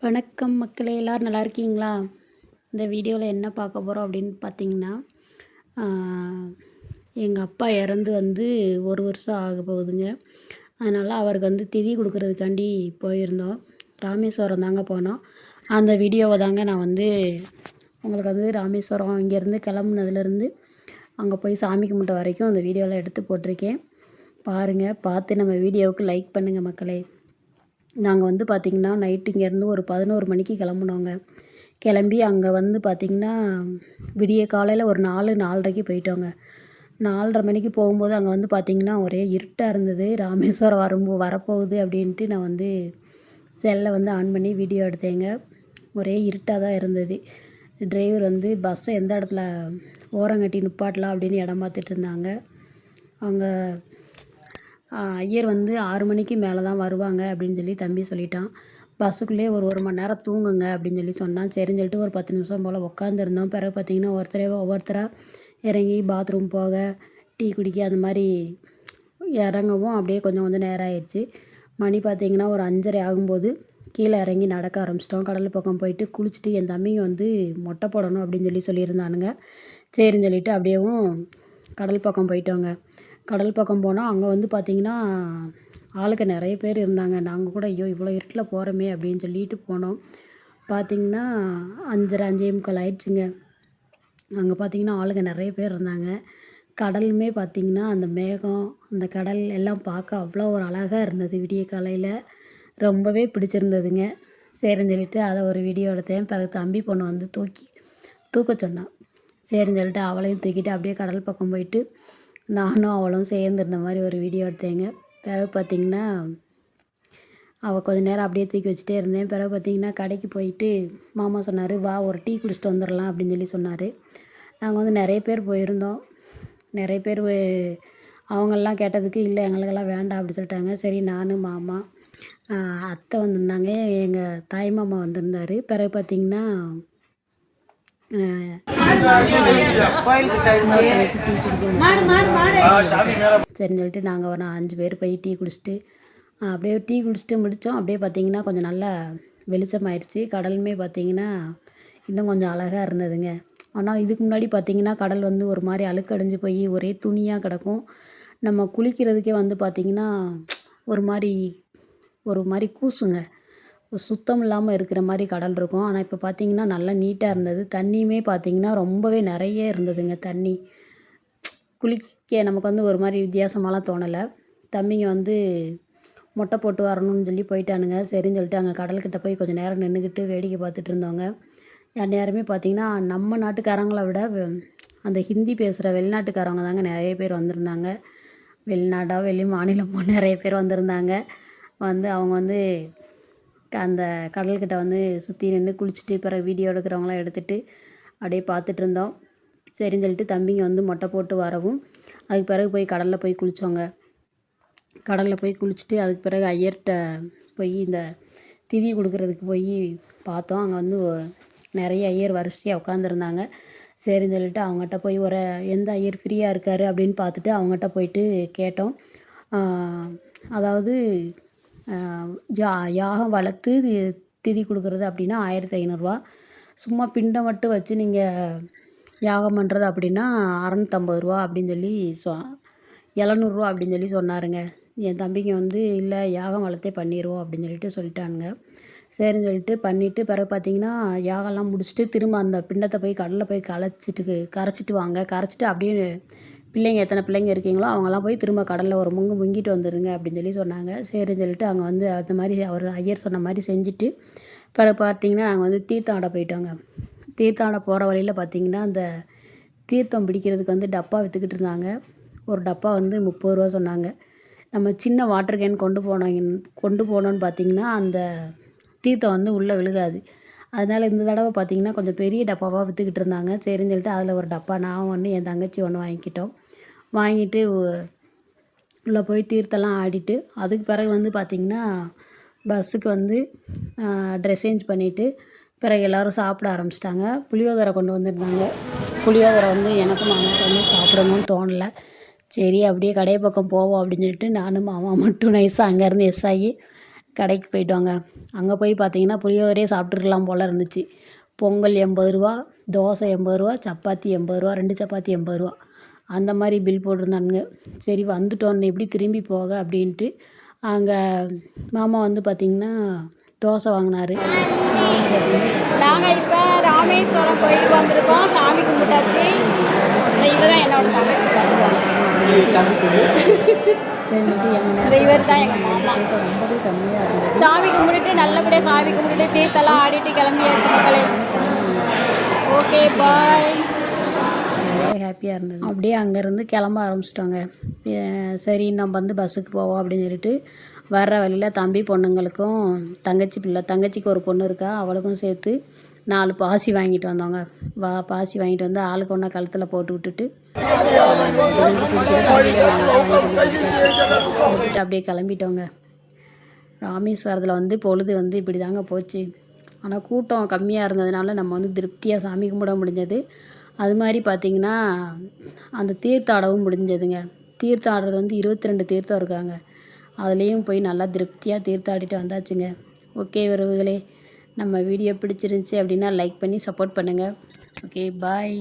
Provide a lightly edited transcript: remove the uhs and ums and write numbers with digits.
வணக்கம் மக்களே, எல்லோரும் நல்லா இருக்கீங்களா? இந்த வீடியோவில் என்ன பார்க்க போகிறோம் அப்படின்னு பார்த்தீங்கன்னா, எங்கள் அப்பா இறந்து வந்து 1 வருஷம் ஆக போகுதுங்க. அதனால் அவருக்கு வந்து திதி கொடுக்குறதுக்காண்டி போயிருந்தோம். ராமேஸ்வரம் தாங்க போனோம். அந்த வீடியோவை தாங்க நான் வந்து உங்களுக்கு வந்து ராமேஸ்வரம் இங்கேருந்து கிளம்புனதுலேருந்து அங்கே போய் சாமி கும்பிட்ட வரைக்கும் அந்த வீடியோவில் எடுத்து போட்டிருக்கேன். பாருங்கள், பார்த்து நம்ம வீடியோவுக்கு லைக் பண்ணுங்கள் மக்களே. நாங்கள் வந்து பார்த்திங்கன்னா நைட்டு இங்கேருந்து ஒரு 11 மணிக்கு கிளம்புனோங்க. கிளம்பி அங்கே வந்து பார்த்திங்கன்னா விடிய காலையில் ஒரு 4:30க்கு போயிட்டோங்க. 4:30 மணிக்கு போகும்போது அங்கே வந்து பார்த்திங்கன்னா ஒரே இருட்டாக இருந்தது. ராமேஸ்வரம் வரப்போகுது அப்படின்ட்டு நான் வந்து செல்லை வந்து ஆன் பண்ணி வீடியோ எடுத்தேங்க. ஒரே இருட்டாக தான் இருந்தது. டிரைவர் வந்து பஸ்ஸை எந்த இடத்துல ஓரங்கட்டி நிப்பாட்டலாம் அப்படின்னு இடம் பார்த்துட்டு இருந்தாங்க. அவங்க ஐயர் வந்து 6 மணிக்கு மேலே தான் வருவாங்க அப்படின்னு சொல்லி தம்பி சொல்லிட்டான். பஸ்ஸுக்குள்ளேயே ஒரு மணி நேரம் தூங்குங்க அப்படின்னு சொல்லி சொன்னான். சரின்னு சொல்லிட்டு ஒரு 10 நிமிஷம் போல் உட்காந்துருந்தோம். பிறகு பார்த்திங்கன்னா ஒவ்வொருத்தராக இறங்கி பாத்ரூம் போக, டீ குடிக்க அந்த மாதிரி இறங்கவும் அப்படியே கொஞ்சம் நேரம் ஆயிடுச்சு. மணி பார்த்திங்கன்னா ஒரு 5:30 ஆகும்போது கீழே இறங்கி நடக்க ஆரம்பிச்சிட்டோம். கடல் பக்கம் போயிட்டு குளிச்சுட்டு என் தம்பிங்க வந்து மொட்டை போடணும் அப்படின்னு சொல்லியிருந்தானுங்க. சரின்னு சொல்லிட்டு அப்படியேவும் கடல் பக்கம் போயிட்டோங்க. கடல் பக்கம் போனால் அங்கே வந்து பார்த்திங்கன்னா ஆளுங்க நிறைய பேர் இருந்தாங்க. நாங்கள் கூட ஐயோ இவ்வளோ இருட்டில் போகிறோமே அப்படின்னு சொல்லிட்டு போனோம். பார்த்திங்கன்னா 5:30 5:45 ஆயிடுச்சுங்க. அங்கே பார்த்திங்கன்னா ஆளுங்க நிறைய பேர் இருந்தாங்க. கடலுமே பார்த்திங்கன்னா அந்த மேகம், அந்த கடல் எல்லாம் பார்க்க அவ்வளோ ஒரு அழகாக இருந்தது. விடிய காலையில் ரொம்பவே பிடிச்சிருந்ததுங்க. சரின்னு சொல்லிட்டு அதை ஒரு வீடியோ எடுத்தேன். பிறகு தம்பி பொண்ணு வந்து தூக்க சொன்னான். சரின்னு சொல்லிட்டு அவளையும் தூக்கிட்டு அப்படியே கடல் பக்கம் போயிட்டு நானும் அவளும் சேர்ந்து இருந்த மாதிரி ஒரு வீடியோ எடுத்தேங்க. பிறகு பார்த்திங்கன்னா அவள் கொஞ்சம் நேரம் அப்படியே தூக்கி வச்சுட்டே இருந்தேன். பிறகு பார்த்திங்கன்னா கடைக்கு போயிட்டு மாமா சொன்னார், வா ஒரு டீ குடிச்சிட்டு வந்துடலாம் அப்படின்னு சொல்லி சொன்னார். நாங்கள் வந்து நிறைய பேர் போயிருந்தோம். நிறைய பேர் அவங்கெல்லாம் கேட்டதுக்கு இல்லை எங்களுக்கெல்லாம் வேண்டாம் அப்படி சொல்லிட்டாங்க. சரி நான் மாமா அத்தை வந்திருந்தாங்க, எங்கள் தாய் மாமா வந்திருந்தார். பிறகு பார்த்திங்கன்னா சரின்னு சொல்லிட்டு நாங்கள் ஒரு 5 பேர் போய் டீ குடிச்சிட்டு அப்படியே டீ குடிச்சிட்டு முடித்தோம். அப்படியே பார்த்திங்கன்னா கொஞ்சம் நல்லா வெளிச்சமாயிடுச்சு. கடலுமே பார்த்திங்கன்னா இன்னும் கொஞ்சம் அழகாக இருந்ததுங்க. ஆனால் இதுக்கு முன்னாடி பார்த்திங்கன்னா கடல் வந்து ஒரு மாதிரி அழுக்கடைஞ்சு போய் ஒரே துணியாக கிடக்கும். நம்ம குளிக்கிறதுக்கே வந்து பார்த்திங்கன்னா ஒரு மாதிரி கூசுங்க. சுத்தம் இல்லாமல் இருக்கிற மாதிரி கடல் இருக்கும். ஆனால் இப்போ பார்த்திங்கன்னா நல்லா நீட்டாக இருந்தது. தண்ணியுமே பார்த்திங்கன்னா ரொம்பவே நிறைய இருந்ததுங்க தண்ணி. குளிக்க நமக்கு வந்து ஒரு மாதிரி வித்தியாசமாலாம் தோணலை. தம்பிங்க வந்து மொட்டை போட்டு வரணும்னு சொல்லி போயிட்டானுங்க. சரின்னு சொல்லிட்டு அங்கே கடல்கிட்ட போய் கொஞ்சம் நேரம் நின்றுக்கிட்டு வேடிக்கை பார்த்துட்டு இருந்தோங்க. நேரமே பார்த்திங்கன்னா நம்ம நாட்டுக்காரங்களை விட அந்த ஹிந்தி பேசுகிற வெளிநாட்டுக்காரவங்க தாங்க நிறைய பேர் வந்திருந்தாங்க. வெளிநாடோ வெளி மாநிலமோ நிறைய பேர் வந்திருந்தாங்க. வந்து அவங்க வந்து அந்த கடல்கிட்ட வந்து சுற்றி நின்று குளிச்சுட்டு பிறகு வீடியோ எடுக்கிறவங்களாம் எடுத்துகிட்டு அப்படியே பார்த்துட்டு இருந்தோம். சரின்னு சொல்லிட்டு தம்பிங்க வந்து மொட்டை போட்டு வரவும் அதுக்கு பிறகு போய் கடலில் போய் குளித்தோங்க. கடலில் போய் குளிச்சுட்டு அதுக்கு பிறகு ஐயர்கிட்ட போய் இந்த திதி கொடுக்குறதுக்கு போய் பார்த்தோம். அங்கே வந்து நிறைய ஐயர் வரிசையாக உட்காந்துருந்தாங்க. சரின்னு சொல்லிட்டு அவங்ககிட்ட போய் எந்த ஐயர் ஃப்ரீயாக இருக்கார் அப்படின்னு பார்த்துட்டு அவங்ககிட்ட போயிட்டு கேட்டோம். அதாவது யாகம் வளர்த்து திதி கொடுக்குறது அப்படின்னா 1500 ரூபா. சும்மா பிண்டம் மட்டும் வச்சு நீங்கள் யாகம் பண்ணுறது அப்படின்னா 650 ரூபா அப்படின்னு சொல்லி 700 ரூபா அப்படின்னு சொல்லி சொன்னாருங்க. என் தம்பிங்க வந்து இல்லை யாகம் வளர்த்தே பண்ணிடுவோம் அப்படின்னு சொல்லிட்டானுங்க. சரின்னு சொல்லிட்டு பண்ணிவிட்டு பிறகு பார்த்திங்கன்னா யாகம்லாம் முடிச்சுட்டு திரும்ப அந்த பிண்டத்தை போய் கடலில் போய் கரைச்சிட்டு வாங்க, கரைச்சிட்டு அப்படியே பிள்ளைங்க எத்தனை பிள்ளைங்க இருக்கீங்களோ அவங்கெல்லாம் போய் திரும்ப கடலில் ஒரு முங்கிட்டு வந்துடுங்க அப்படின்னு சொல்லி சொன்னாங்க. சரின்னு சொல்லிட்டு அங்கே வந்து அந்த மாதிரி அவர் ஐயர் சொன்ன மாதிரி செஞ்சுட்டு பிறகு பார்த்திங்கன்னா நாங்கள் வந்து தீர்த்தம் ஆட போயிட்டோங்க. தீர்த்தம் ஆட போகிற வழியில் பார்த்திங்கன்னா அந்த தீர்த்தம் பிடிக்கிறதுக்கு வந்து டப்பா விற்றுக்கிட்டு இருந்தாங்க. ஒரு டப்பா வந்து 30 ரூபா சொன்னாங்க. நம்ம சின்ன வாட்டர் கேன் கொண்டு போனோன்னு பார்த்திங்கன்னா அந்த தீர்த்தம் வந்து உள்ளே விழுகாது. அதனால் இந்த தடவை பார்த்திங்கன்னா கொஞ்சம் பெரிய டப்பாவாக விற்றுக்கிட்டு இருந்தாங்க. சரின்னு சொல்லிட்டு அதில் ஒரு டப்பா நான் ஒன்று என் தங்கச்சி ஒன்று வாங்கிக்கிட்டோம். வாங்கிட்டு உள்ளே போய் தீர்த்தம்லாம் ஆடிட்டு அதுக்கு பிறகு வந்து பார்த்திங்கன்னா பஸ்ஸுக்கு வந்து ட்ரெஸ் சேஞ்ச் பண்ணிவிட்டு பிறகு எல்லோரும் சாப்பிட ஆரம்பிச்சிட்டாங்க. புளியோதரை கொண்டு வந்திருந்தாங்க. புளியோதரை வந்து எனக்கும் மாமாவுக்கு வந்து சாப்பிடணும்னு தோணலை. சரி அப்படியே கடை பக்கம் போவோம் அப்படின்னு சொல்லிட்டு நானும் மாமா மட்டும் நைஸாக அங்கேருந்து ஆகி கடைக்கு போயிட்டோங்க. அங்கே போய் பார்த்தீங்கன்னா புளியோதரையே சாப்பிட்ருக்கலாம் போல் இருந்துச்சு. பொங்கல் 80 ரூபா, தோசை 80 ரூபா, சப்பாத்தி 80 ரூபா, 2 சப்பாத்தி 80 ரூபா. அந்த மாதிரி பில் போட்டிருந்தானுங்க. சரி வந்துட்டோம் எப்படி திரும்பி போக அப்படின்ட்டு அங்கே மாமா வந்து பார்த்திங்கன்னா தோசை வாங்கினாரு. நாங்கள் இப்போ ராமேஸ்வரம் கோயிலுக்கு வந்திருக்கோம். சாமி கும்பிட்டாச்சு. இவர் தான் என்னோட தங்கச்சி சொல்லுவாங்க. இவர் தான் எங்கள் மாமா. ரொம்பவே கம்மியாக இருந்தது. சாமி கும்பிட்டுட்டு நல்லபடியாக சாமி கும்பிட்டுட்டு தீர்த்தெல்லாம் ஆடிட்டு கிளம்பியாச்சு மக்களே. Okay bye. ரொம்ப ஹாப்பியாக இருந்தது. அப்படியே அங்கேருந்து கிளம்ப ஆரம்பிச்சிட்டோங்க. சரி நம்ம வந்து பஸ்ஸுக்கு போவோம் அப்படின்னு சொல்லிட்டு வர்ற வழியில் தம்பி பொண்ணுங்களுக்கும் தங்கச்சிக்கு ஒரு பொண்ணு இருக்கா, அவளுக்கும் சேர்த்து 4 பாசி வாங்கிட்டு வந்தோங்க. பாசி வாங்கிட்டு வந்து ஆளுக்கு ஒன்றா கழுத்தில் போட்டு விட்டுட்டு அப்படியே கிளம்பிட்டோங்க. ராமேஸ்வரத்தில் வந்து பொழுது வந்து இப்படி தாங்க போச்சு. ஆனால் கூட்டம் கம்மியாக இருந்ததுனால நம்ம வந்து திருப்தியாக சாமி கும்பிட முடிஞ்சது. அது மாதிரி பார்த்திங்கன்னா அந்த தீர்த்தாடவும் முடிஞ்சதுங்க. தீர்த்தாடுறது வந்து 22 தீர்த்தம் இருக்காங்க. அதுலேயும் போய் நல்லா திருப்தியாக தீர்த்தாடிட்டு வந்தாச்சுங்க. ஓகே உறவுகளே, நம்ம வீடியோ பிடிச்சிருந்துச்சி அப்படின்னா லைக் பண்ணி சப்போர்ட் பண்ணுங்கள். Okay bye.